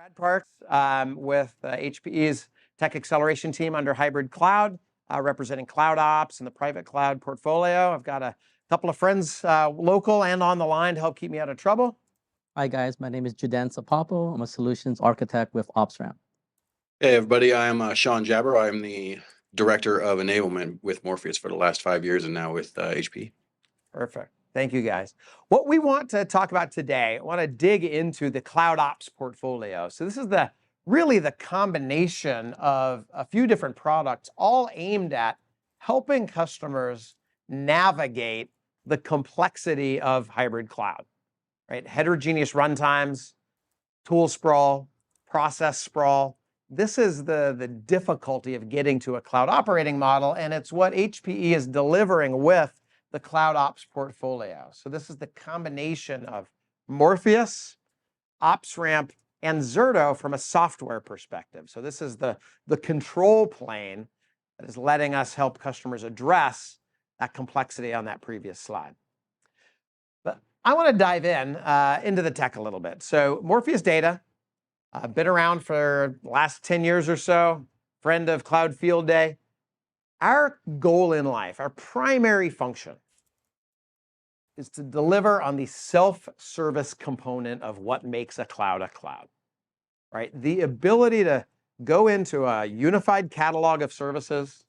Brad Parks with HPE's Tech Acceleration team under Hybrid Cloud, representing CloudOps and the private cloud portfolio. I've got a couple of friends local and on the line to help keep me out of trouble. Hi guys, my name is Judan Sapapo. I'm a solutions architect with OpsRamp. Hey everybody, I'm Sean Jabber. I'm the Director of Enablement with Morpheus for the last 5 years and now with HPE. Perfect. Thank you, guys. What we want to talk about today, I want to dig into the CloudOps portfolio. So this is really the combination of a few different products, all aimed at helping customers navigate the complexity of hybrid cloud, right? Heterogeneous runtimes, tool sprawl, process sprawl. This is the difficulty of getting to a cloud operating model, and it's what HPE is delivering with the CloudOps portfolio. So this is the combination of Morpheus, OpsRamp, and Zerto from a software perspective. So this is the control plane that is letting us help customers address that complexity on that previous slide. But I want to dive into the tech a little bit. So Morpheus Data, been around for the last 10 years or so, friend of Cloud Field Day. Our goal in life, our primary function, is to deliver on the self-service component of what makes a cloud, right? The ability to go into a unified catalog of services,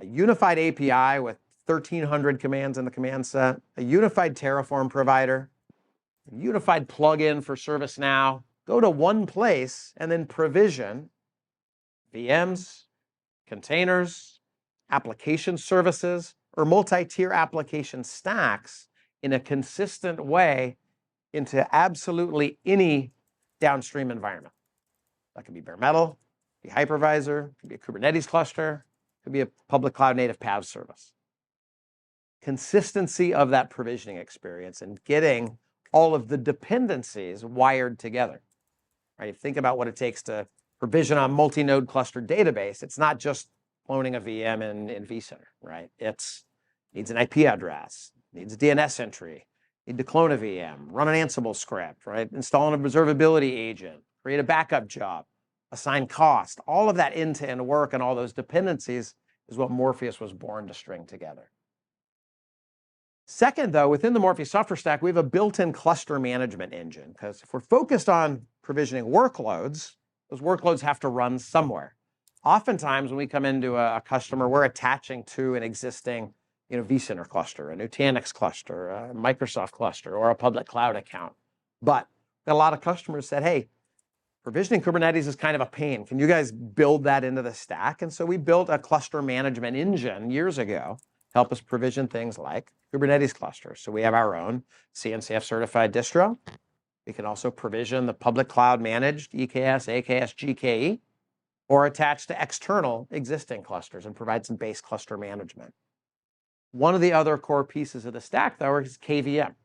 a unified API with 1,300 commands in the command set, a unified Terraform provider, a unified plugin for ServiceNow, go to one place and then provision VMs, containers, application services, or multi-tier application stacks in a consistent way into absolutely any downstream environment. That could be bare metal, could be hypervisor, could be a Kubernetes cluster, could be a public cloud native PaaS service. Consistency of that provisioning experience and getting all of the dependencies wired together. Right? Think about what it takes to provision a multi-node cluster database. It's not just cloning a VM in vCenter, right? It needs an IP address, needs a DNS entry, need to clone a VM, run an Ansible script, right? Install an observability agent, create a backup job, assign cost. All of that end-to-end work and all those dependencies is what Morpheus was born to string together. Second, though, within the Morpheus software stack, we have a built-in cluster management engine, because if we're focused on provisioning workloads, those workloads have to run somewhere. Oftentimes, when we come into a customer, we're attaching to an existing vCenter cluster, a Nutanix cluster, a Microsoft cluster, or a public cloud account. But a lot of customers said, hey, provisioning Kubernetes is kind of a pain. Can you guys build that into the stack? And so we built a cluster management engine years ago to help us provision things like Kubernetes clusters. So we have our own CNCF certified distro. We can also provision the public cloud managed EKS, AKS, GKE, or attach to external existing clusters and provide some base cluster management. One of the other core pieces of the stack, though, is KVM.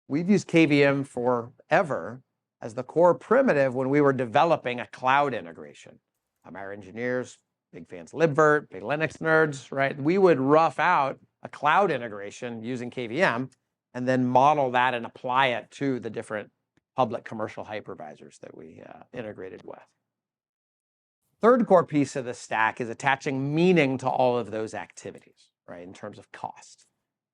We've used KVM forever as the core primitive when we were developing a cloud integration. Our engineers, big fans of libvirt, big Linux nerds, right? We would rough out a cloud integration using KVM and then model that and apply it to the different public commercial hypervisors that we integrated with. Third core piece of the stack is attaching meaning to all of those activities, right, in terms of cost,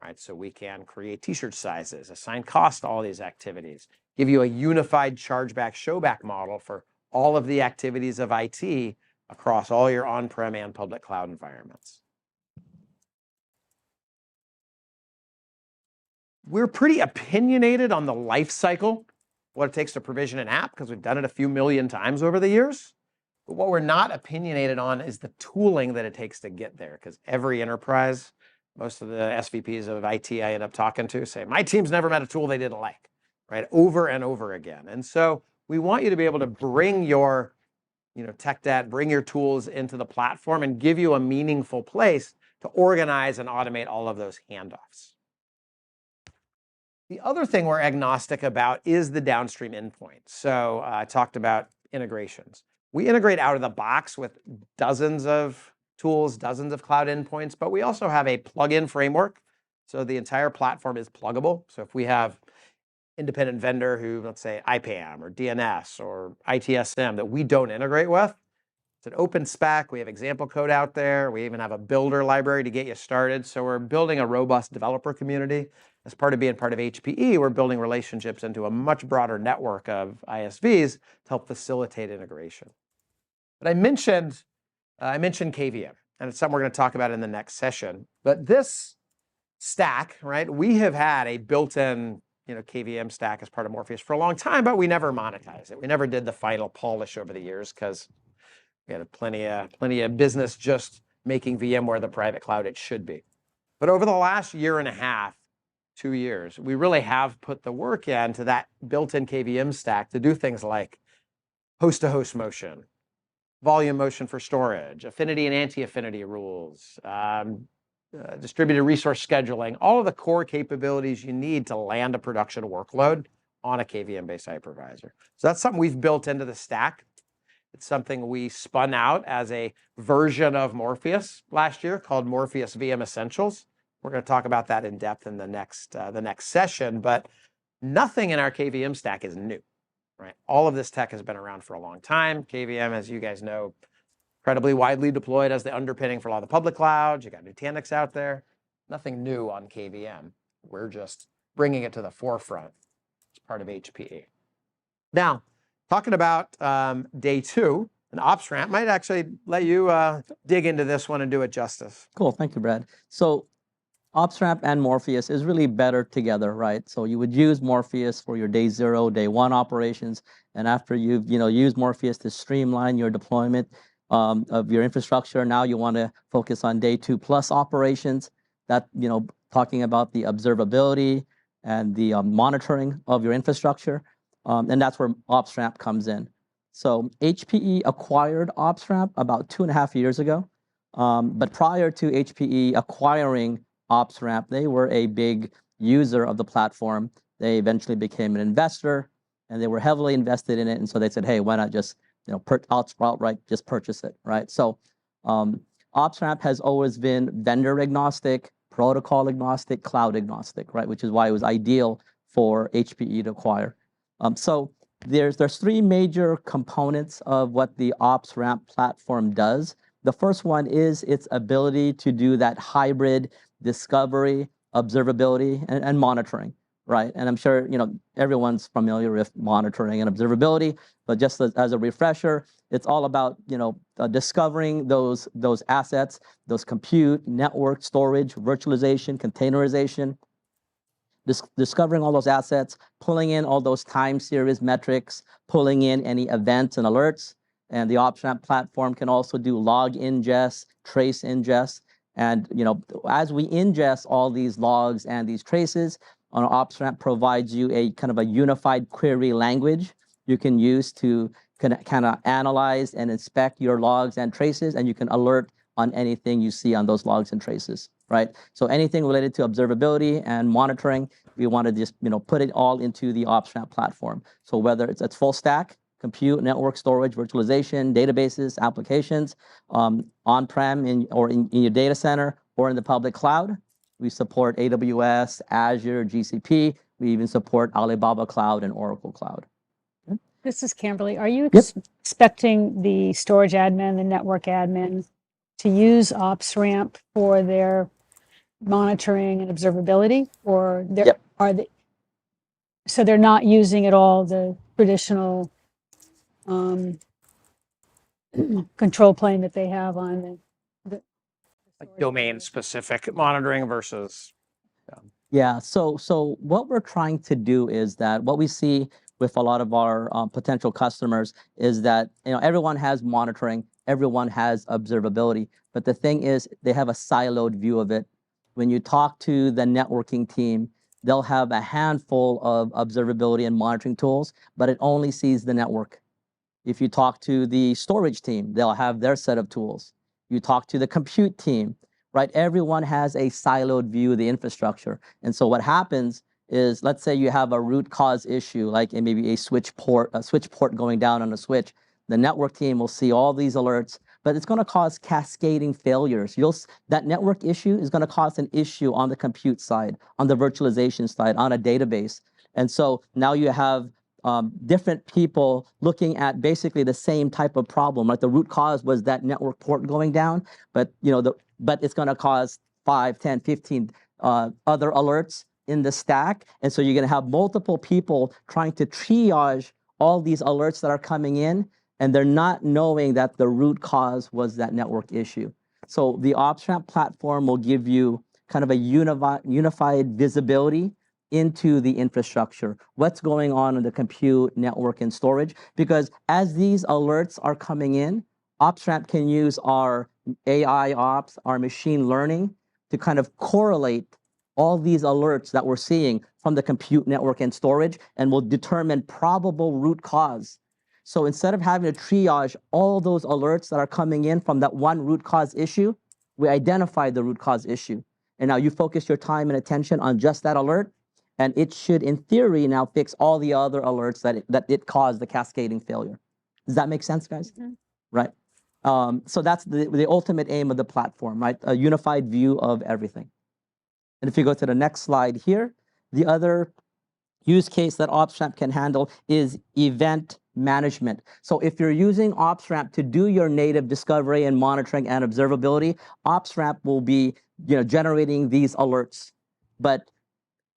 right? So we can create t-shirt sizes, assign cost to all these activities, give you a unified chargeback showback model for all of the activities of IT across all your on-prem and public cloud environments. We're pretty opinionated on the life cycle, what it takes to provision an app, because we've done it a few million times over the years. But what we're not opinionated on is the tooling that it takes to get there, because every enterprise, most of the SVPs of IT I end up talking to say, my team's never met a tool they didn't like, right? Over and over again. And so we want you to be able to bring your tech debt, bring your tools into the platform and give you a meaningful place to organize and automate all of those handoffs. The other thing we're agnostic about is the downstream endpoint. So I talked about integrations. We integrate out of the box with dozens of tools, dozens of cloud endpoints, but we also have a plugin framework. So the entire platform is pluggable. So if we have independent vendor who, let's say, IPAM or DNS or ITSM that we don't integrate with. It's an open spec. We have example code out there. We even have a builder library to get you started. So we're building a robust developer community. As part of being part of HPE, we're building relationships into a much broader network of ISVs to help facilitate integration. But I mentioned KVM, and it's something we're going to talk about in the next session. But this stack, right? We have had a built-in, KVM stack as part of Morpheus for a long time, but we never monetized it. We never did the final polish over the years because we had plenty of business just making VMware the private cloud it should be. But over the last year and a half, 2 years, we really have put the work into that built-in KVM stack to do things like host-to-host motion, volume motion for storage, affinity and anti-affinity rules, distributed resource scheduling, all of the core capabilities you need to land a production workload on a KVM-based hypervisor. So that's something we've built into the stack. It's something we spun out as a version of Morpheus last year called Morpheus VM Essentials. We're going to talk about that in depth in the next session, but nothing in our KVM stack is new, right? All of this tech has been around for a long time. KVM, as you guys know, incredibly widely deployed as the underpinning for a lot of the public clouds. You got Nutanix out there. Nothing new on KVM. We're just bringing it to the forefront as part of HPE. Now, talking about day 2, and OpsRamp might actually let you dig into this one and do it justice. Cool, thank you, Brad. So OpsRamp and Morpheus is really better together, right? So you would use Morpheus for your day 0, day 1 operations, and after you've used Morpheus to streamline your deployment of your infrastructure, now you want to focus on day 2 plus operations. That talking about the observability and the monitoring of your infrastructure, and that's where OpsRamp comes in. So HPE acquired OpsRamp about 2.5 years ago, but prior to HPE acquiring OpsRamp, they were a big user of the platform. They eventually became an investor, and they were heavily invested in it. And so they said, "Hey, why not just outright just purchase it?" Right? So OpsRamp has always been vendor agnostic, protocol agnostic, cloud agnostic, right? Which is why it was ideal for HPE to acquire. So there's 3 major components of what the OpsRamp platform does. The first one is its ability to do that hybrid discovery, observability, and monitoring, right? And I'm sure everyone's familiar with monitoring and observability, but just as a refresher, it's all about discovering those assets, those compute, network, storage, virtualization, containerization, discovering all those assets, pulling in all those time series metrics, pulling in any events and alerts. And the OpsRamp platform can also do log ingest, trace ingest. And as we ingest all these logs and these traces, OpsRamp provides you a kind of a unified query language you can use to kind of analyze and inspect your logs and traces, and you can alert on anything you see on those logs and traces, right? So anything related to observability and monitoring, we want to just put it all into the OpsRamp platform. So whether it's full stack, compute, network, storage, virtualization, databases, applications, on-prem or in your data center or in the public cloud. We support AWS, Azure, GCP. We even support Alibaba Cloud and Oracle Cloud. Okay. This is Kimberly. Are you Yep. expecting the storage admin, the network admin, to use OpsRamp for their monitoring and observability, or Yep. so they're not using at all the traditional control plane that they have on the Like domain-specific monitoring versus... Yeah, so what we're trying to do is that what we see with a lot of our potential customers is that everyone has monitoring, everyone has observability, but the thing is they have a siloed view of it. When you talk to the networking team, they'll have a handful of observability and monitoring tools, but it only sees the network. If you talk to the storage team, they'll have their set of tools. You talk to the compute team, right? Everyone has a siloed view of the infrastructure. And so what happens is, let's say you have a root cause issue, like maybe a switch port going down on a switch. The network team will see all these alerts, but it's going to cause cascading failures. That network issue is going to cause an issue on the compute side, on the virtualization side, on a database. And so now you have different people looking at basically the same type of problem. Like the root cause was that network port going down, but but it's going to cause 5, 10, 15 other alerts in the stack. And so you're going to have multiple people trying to triage all these alerts that are coming in, and they're not knowing that the root cause was that network issue. So the OpsRamp platform will give you kind of a unified visibility into the infrastructure, what's going on in the compute, network, and storage. Because as these alerts are coming in, OpsRamp can use our AI ops, our machine learning, to kind of correlate all these alerts that we're seeing from the compute, network, and storage, and will determine probable root cause. So instead of having to triage all those alerts that are coming in from that one root cause issue, we identify the root cause issue. And now you focus your time and attention on just that alert, and it should, in theory, now fix all the other alerts that it caused the cascading failure. Does that make sense, guys? Mm-hmm. Right. So that's the ultimate aim of the platform, right? A unified view of everything. And if you go to the next slide here, the other use case that OpsRamp can handle is event management. So if you're using OpsRamp to do your native discovery and monitoring and observability, OpsRamp will be generating these alerts. But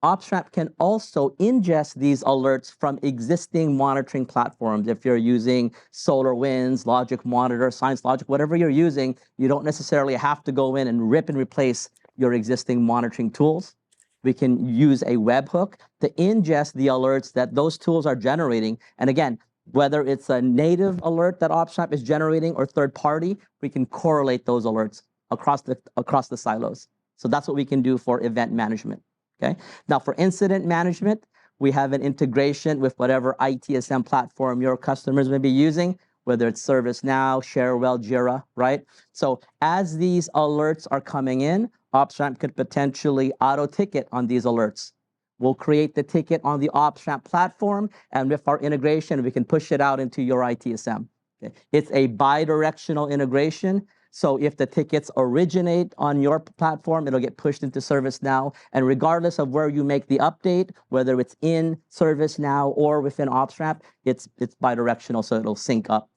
OpsRamp can also ingest these alerts from existing monitoring platforms. If you're using SolarWinds, Logic Monitor, Science Logic, whatever you're using, you don't necessarily have to go in and rip and replace your existing monitoring tools. We can use a webhook to ingest the alerts that those tools are generating. And again, whether it's a native alert that OpsRamp is generating or third party, we can correlate those alerts across the silos. So that's what we can do for event management. Okay. Now for incident management, we have an integration with whatever ITSM platform your customers may be using, whether it's ServiceNow, Cherwell, Jira, right? So as these alerts are coming in, OpsRamp could potentially auto-ticket on these alerts. We'll create the ticket on the OpsRamp platform, and with our integration, we can push it out into your ITSM. Okay? It's a bi-directional integration. So if the tickets originate on your platform, it'll get pushed into ServiceNow. And regardless of where you make the update, whether it's in ServiceNow or within OpsRamp, it's bi-directional, so it'll sync up.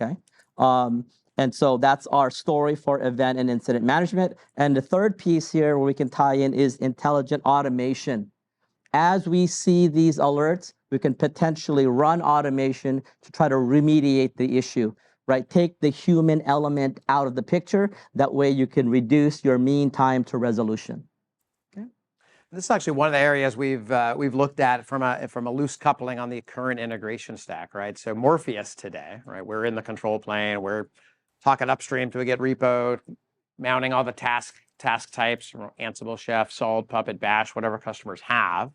Okay. And so that's our story for event and incident management. And the third piece here where we can tie in is intelligent automation. As we see these alerts, we can potentially run automation to try to remediate the issue. Right, take the human element out of the picture. That way you can reduce your mean time to resolution. Okay. This is actually one of the areas we've looked at from a loose coupling on the current integration stack, right? So Morpheus today, right? We're in the control plane. We're talking upstream to a Git repo, mounting all the task types, Ansible, Chef, Salt, Puppet, Bash, whatever customers have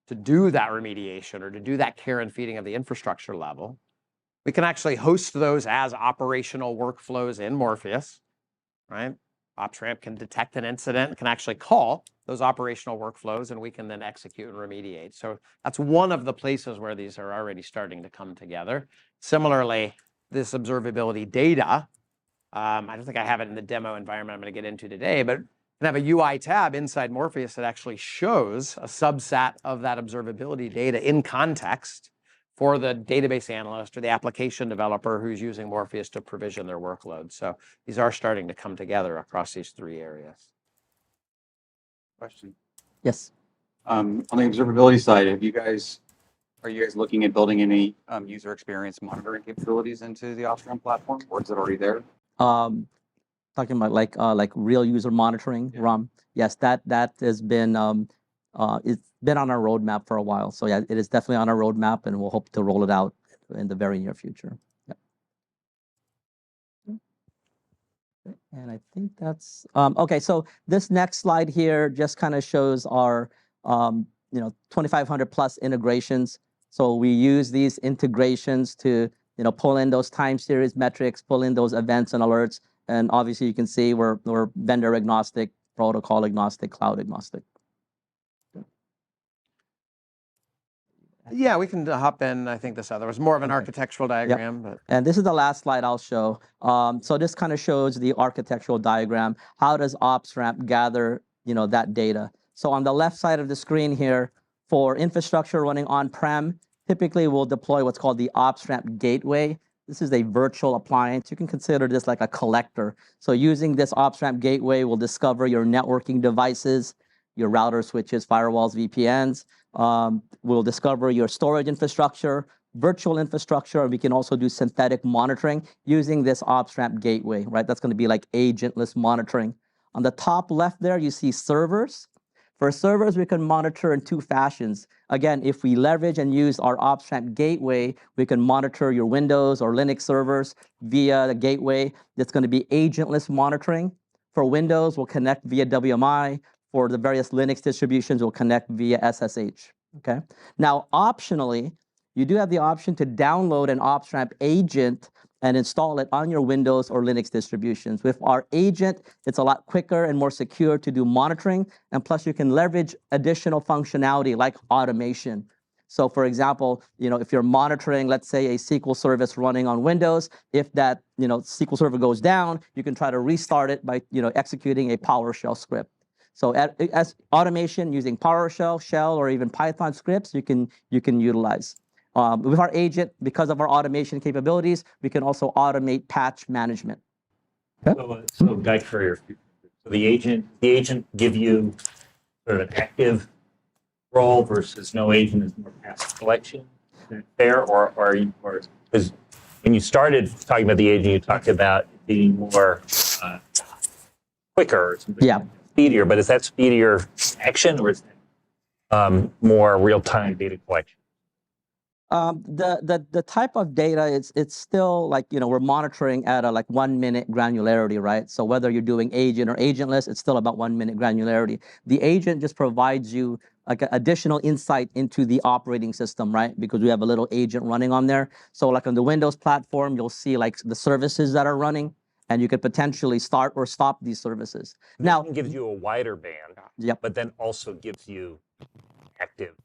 to do that remediation or to do that care and feeding of the infrastructure level. We can actually host those as operational workflows in Morpheus, right? OpsRamp can detect an incident, can actually call those operational workflows, and we can then execute and remediate. So that's one of the places where these are already starting to come together. Similarly, this observability data, I don't think I have it in the demo environment I'm going to get into today, but can have a UI tab inside Morpheus that actually shows a subset of that observability data in context for the database analyst or the application developer who's using Morpheus to provision their workload. So these are starting to come together across these three areas. Question. Yes. On the observability side, are you guys looking at building any user experience monitoring capabilities into the OpsRamp platform, or is it already there? Talking about like real user monitoring, yeah. RUM. Yes, that has been it's been on our roadmap for a while. So yeah, it is definitely on our roadmap, and we'll hope to roll it out in the very near future. Yep. And I think that's okay. So this next slide here just kind of shows our 2,500 plus integrations. So we use these integrations to pull in those time series metrics, pull in those events and alerts, and obviously you can see we're vendor agnostic, protocol agnostic, cloud agnostic. Yeah, we can hop in. I think this other was more of an architectural diagram. Yep. But and this is the last slide I'll show. So this kind of shows the architectural diagram. How does OpsRamp gather that data? So on the left side of the screen here, For infrastructure running on-prem, typically we'll deploy what's called the OpsRamp gateway. This is a virtual appliance. You can consider this like a collector. So using this OpsRamp gateway, we'll discover your networking devices, your routers, switches, firewalls, VPNs. We'll discover your storage infrastructure, virtual infrastructure, and we can also do synthetic monitoring using this OpsRamp gateway, right? That's going to be like agentless monitoring. On the top left there, you see servers. For servers, we can monitor in two fashions. Again, if we leverage and use our OpsRamp gateway, we can monitor your Windows or Linux servers via the gateway. That's going to be agentless monitoring. For Windows, we'll connect via WMI. For the various Linux distributions, we'll connect via SSH, okay? Now, optionally, you do have the option to download an OpsRamp agent and install it on your Windows or Linux distributions. With our agent, it's a lot quicker and more secure to do monitoring, and plus you can leverage additional functionality like automation. So for example, if you're monitoring, let's say a SQL service running on Windows, if that SQL server goes down, you can try to restart it by executing a PowerShell script. So as automation using PowerShell, Shell, or even Python scripts, you can utilize. With our agent, because of our automation capabilities, we can also automate patch management. Okay. So guide for your future. So the agent give you sort of an active role versus no agent is more passive collection. Is that fair, or because when you started talking about the agent, you talked about it being more quicker or something, speedier. But is that speedier action, or is that more real-time data collection? The type of data, it's still like, we're monitoring at a 1 minute granularity, right? So whether you're doing agent or agentless, it's still about 1 minute granularity. The agent just provides you like additional insight into the operating system, right? Because we have a little agent running on there. So like on the Windows platform, you'll see like the services that are running, and you could potentially start or stop these services. Now, it gives you a wider band, but then also gives you active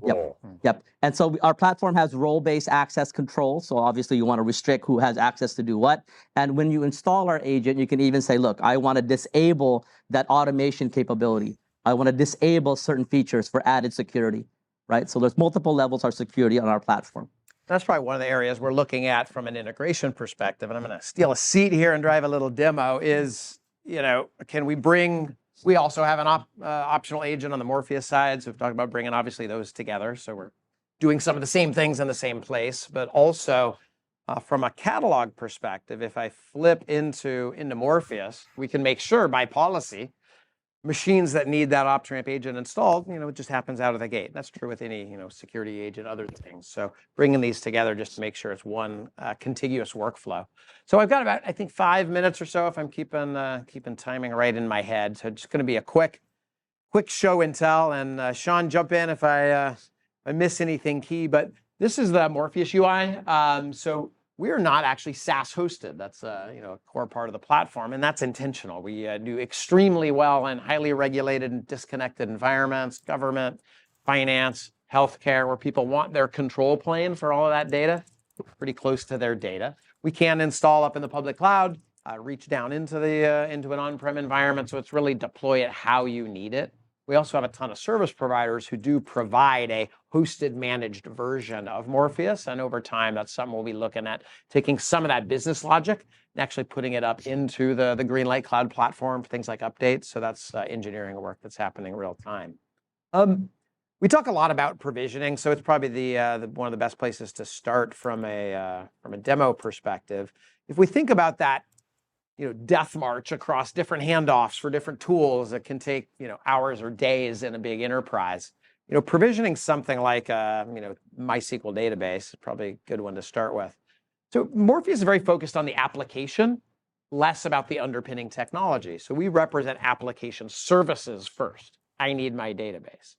role. Yep. And so our platform has role-based access control. So obviously you want to restrict who has access to do what. And when you install our agent, you can even say, look, I want to disable that automation capability. I want to disable certain features for added security, right? So there's multiple levels of security on our platform. That's probably one of the areas we're looking at from an integration perspective. And I'm going to steal a seat here and drive a little demo is, can we bring... We also have an optional agent on the Morpheus side. So we've talked about bringing, obviously, those together. So we're doing some of the same things in the same place. But also, from a catalog perspective, if I flip into Morpheus, we can make sure by policy, machines that need that OpsRamp agent installed, it just happens out of the gate. That's true with any, security agent, other things. So bringing these together just to make sure it's one contiguous workflow. So I've got about, I think, 5 minutes or so if I'm keeping timing right in my head. So it's going to be a quick show and tell. And Sean, jump in if I miss anything key. But this is the Morpheus UI. So we are not actually SaaS hosted. That's a core part of the platform, and that's intentional. We do extremely well in highly regulated and disconnected environments, government, finance, healthcare, where people want their control plane for all of that data, pretty close to their data. We can install up in the public cloud, reach down into an on-prem environment, so it's really deploy it how you need it. We also have a ton of service providers who do provide a hosted managed version of Morpheus. And over time, that's something we'll be looking at, taking some of that business logic and actually putting it up into the Greenlight Cloud platform for things like updates. So that's engineering work that's happening real time. We talk a lot about provisioning, so it's probably one of the best places to start from a demo perspective. If we think about that, death march across different handoffs for different tools that can take, hours or days in a big enterprise. Provisioning something like MySQL database is probably a good one to start with. So Morpheus is very focused on the application, less about the underpinning technology. So we represent application services first. I need my database.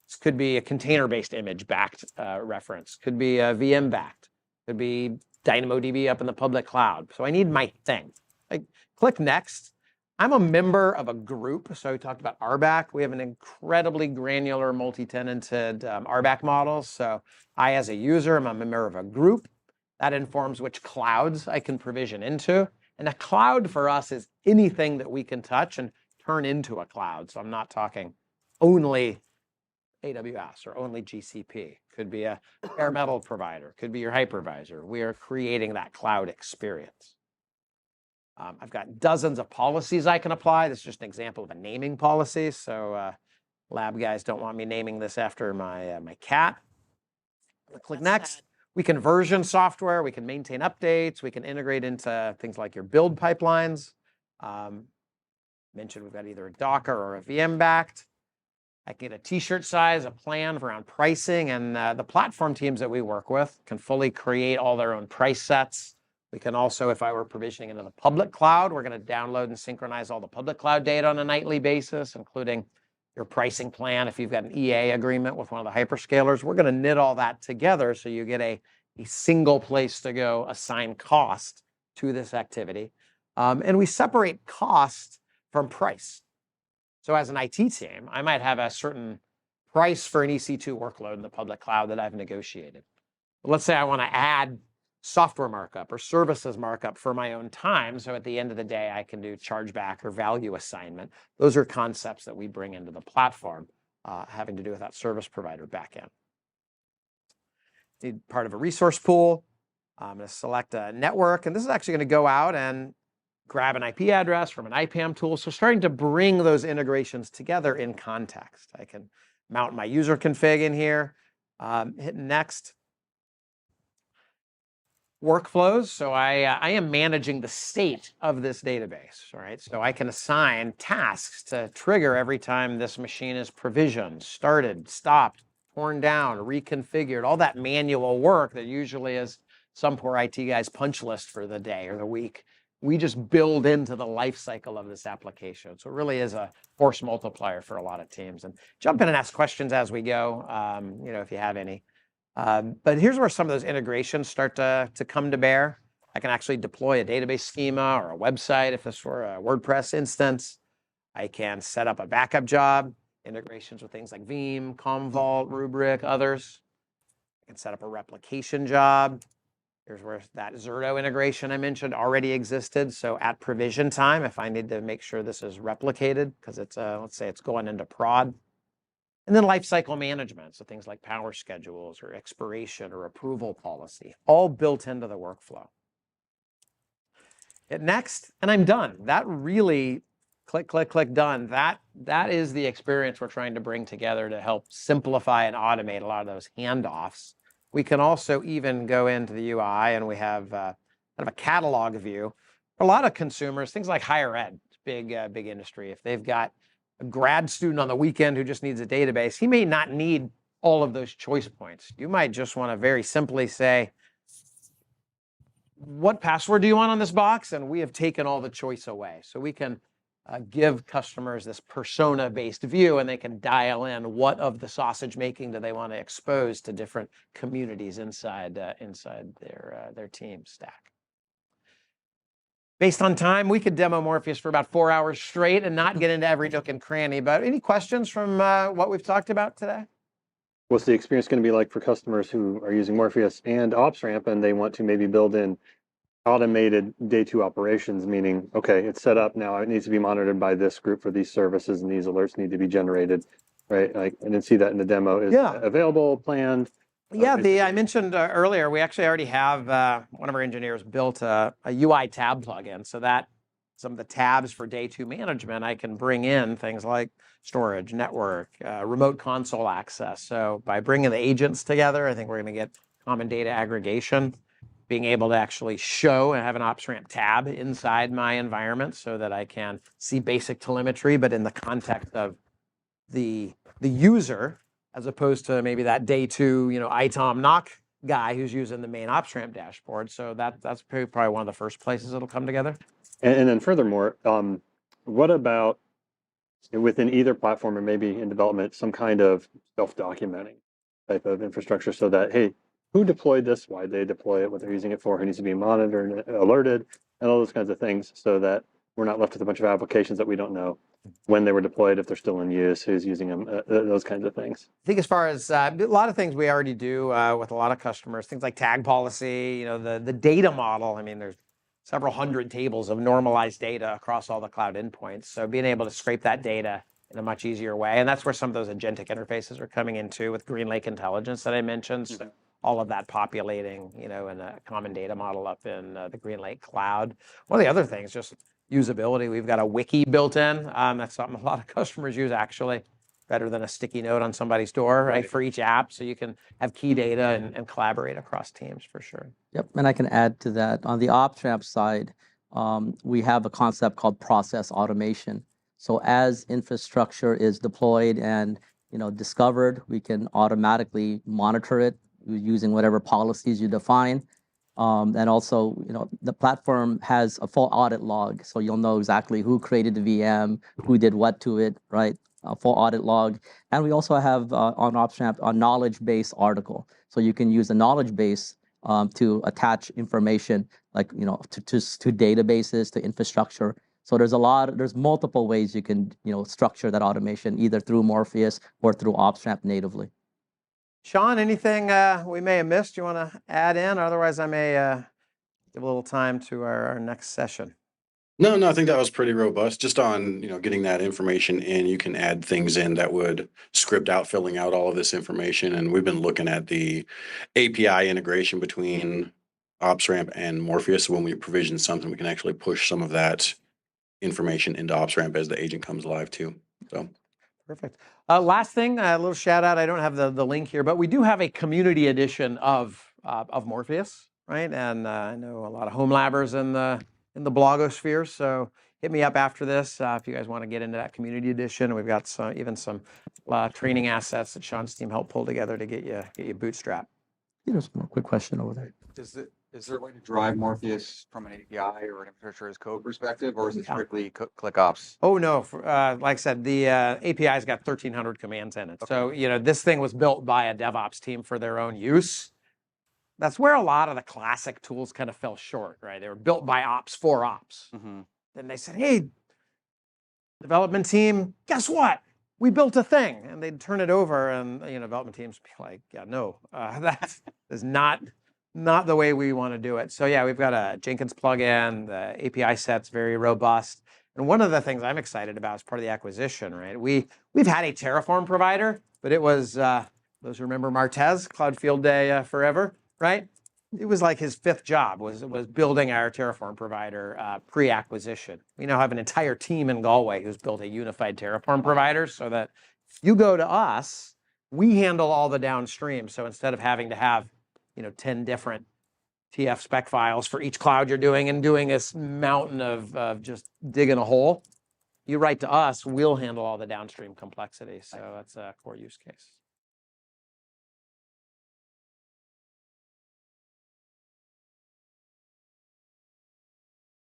This could be a container-based image-backed reference. Could be a VM-backed. Could be DynamoDB up in the public cloud. So I need my thing. I click next. I'm a member of a group. So we talked about RBAC. We have an incredibly granular multi-tenanted RBAC model. So I, as a user, am a member of a group. That informs which clouds I can provision into. And a cloud for us is anything that we can touch and turn into a cloud. So I'm not talking only AWS or only GCP. Could be a bare metal provider, could be your hypervisor. We are creating that cloud experience. I've got dozens of policies I can apply. This is just an example of a naming policy. So lab guys don't want me naming this after my cat. Click next. We can version software. We can maintain updates. We can integrate into things like your build pipelines. Mentioned we've got either a Docker or a VM backed. I can get a t-shirt size, a plan around pricing, and the platform teams that we work with can fully create all their own price sets. We can also, if I were provisioning into the public cloud, we're going to download and synchronize all the public cloud data on a nightly basis, including your pricing plan. If you've got an EA agreement with one of the hyperscalers, we're going to knit all that together so you get a single place to go assign cost to this activity. And we separate cost from price. So as an IT team, I might have a certain price for an EC2 workload in the public cloud that I've negotiated. But let's say I want to add software markup or services markup for my own time. So at the end of the day, I can do chargeback or value assignment. Those are concepts that we bring into the platform, having to do with that service provider backend. Need part of a resource pool. I'm going to select a network, and this is actually going to go out and grab an IP address from an IPAM tool. So starting to bring those integrations together in context. I can mount my user config in here, hit next. Workflows. So I am managing the state of this database, right? So I can assign tasks to trigger every time this machine is provisioned, started, stopped, torn down, reconfigured, all that manual work that usually is some poor IT guy's punch list for the day or the week. We just build into the life cycle of this application. So it really is a force multiplier for a lot of teams. And jump in and ask questions as we go, if you have any. But here's where some of those integrations start to come to bear. I can actually deploy a database schema or a website if this were a WordPress instance. I can set up a backup job, integrations with things like Veeam, Commvault, Rubrik, others. I can set up a replication job. Here's where that Zerto integration I mentioned already existed. So at provision time, if I need to make sure this is replicated, because it's, let's say it's going into prod. And then lifecycle management, so things like power schedules or expiration or approval policy, all built into the workflow. Hit next, and I'm done. That really, click, click, click, done. That is the experience we're trying to bring together to help simplify and automate a lot of those handoffs. We can also even go into the UI, and we have kind of a catalog view. For a lot of consumers, things like higher ed, big industry. If they've got a grad student on the weekend who just needs a database, he may not need all of those choice points. You might just want to very simply say, what password do you want on this box? And we have taken all the choice away. So we can give customers this persona-based view, and they can dial in what of the sausage making do they want to expose to different communities inside their team stack. Based on time, we could demo Morpheus for about 4 hours straight and not get into every nook and cranny. But any questions from what we've talked about today? What's the experience going to be like for customers who are using Morpheus and OpsRamp and they want to maybe build in automated day two operations, meaning, okay, it's set up now, it needs to be monitored by this group for these services and these alerts need to be generated, right? Like, I didn't see that in the demo. Is available, planned? Yeah, I mentioned earlier, we actually already have one of our engineers built a UI tab plugin, so that some of the tabs for day two management, I can bring in things like storage, network, remote console access. So by bringing the agents together, I think we're going to get common data aggregation, being able to actually show and have an OpsRamp tab inside my environment so that I can see basic telemetry, but in the context of the user, as opposed to maybe that day two, ITOM knock guy who's using the main OpsRamp dashboard. So that's probably one of the first places it'll come together. And then furthermore, what about within either platform or maybe in development, some kind of self-documenting type of infrastructure so that, hey, who deployed this, why they deploy it, what they're using it for, who needs to be monitored and alerted, and all those kinds of things so that we're not left with a bunch of applications that we don't know when they were deployed, if they're still in use, who's using them, those kinds of things. I think as far as a lot of things we already do with a lot of customers, things like tag policy, the data model. I mean, there's several hundred tables of normalized data across all the cloud endpoints. So being able to scrape that data, in a much easier way. And that's where some of those agentic interfaces are coming into with GreenLake Intelligence that I mentioned. So all of that populating, in a common data model up in the GreenLake cloud. One of the other things, just usability. We've got a wiki built in. That's something a lot of customers use, actually. Better than a sticky note on somebody's door, right? For each app, so you can have key data and collaborate across teams for sure. Yep, and I can add to that. On the OpsRamp side, we have a concept called process automation. So as infrastructure is deployed and discovered, we can automatically monitor it using whatever policies you define. And also, the platform has a full audit log, so you'll know exactly who created the VM, who did what to it, right? A full audit log. And we also have on OpsRamp a knowledge base article. So you can use the knowledge base to attach information like, to databases, to infrastructure. So there's multiple ways you can, structure that automation either through Morpheus or through OpsRamp natively. Sean, anything we may have missed you want to add in? Otherwise, I may give a little time to our next session. No, I think that was pretty robust. Just on, getting that information in, you can add things in that would script out filling out all of this information. And we've been looking at the API integration between OpsRamp and Morpheus. When we provision something, we can actually push some of that information into OpsRamp as the agent comes live too. So perfect. Last thing, a little shout out. I don't have the link here, but we do have a community edition of Morpheus, right? And I know a lot of home labbers in the blogosphere, so hit me up after this if you guys want to get into that community edition. We've got some training assets that Sean's team helped pull together to get you bootstrapped. There's one quick question over there. Is there a way to drive Morpheus from an API or an infrastructure as code perspective, or is it strictly ClickOps? Oh no, like I said, the API's got 1,300 commands in it. Okay. So this thing was built by a DevOps team for their own use. That's where a lot of the classic tools kind of fell short, right? They were built by ops for ops. Mm-hmm. Then they said, hey, development team, guess what? We built a thing. And they'd turn it over and development teams would be like, yeah, no, that is not the way we want to do it. So yeah, we've got a Jenkins plugin. The API set's very robust. And one of the things I'm excited about as part of the acquisition, right? We've had a Terraform provider, but it was, those who remember Martez, Cloud Field Day forever, right? It was like his fifth job was building our Terraform provider pre-acquisition. We now have an entire team in Galway who's built a unified Terraform provider so that you go to us, we handle all the downstream. So instead of having to have 10 different TF spec files for each cloud you're doing and doing this mountain of just digging a hole, you write to us, we'll handle all the downstream complexity. So that's a core use case.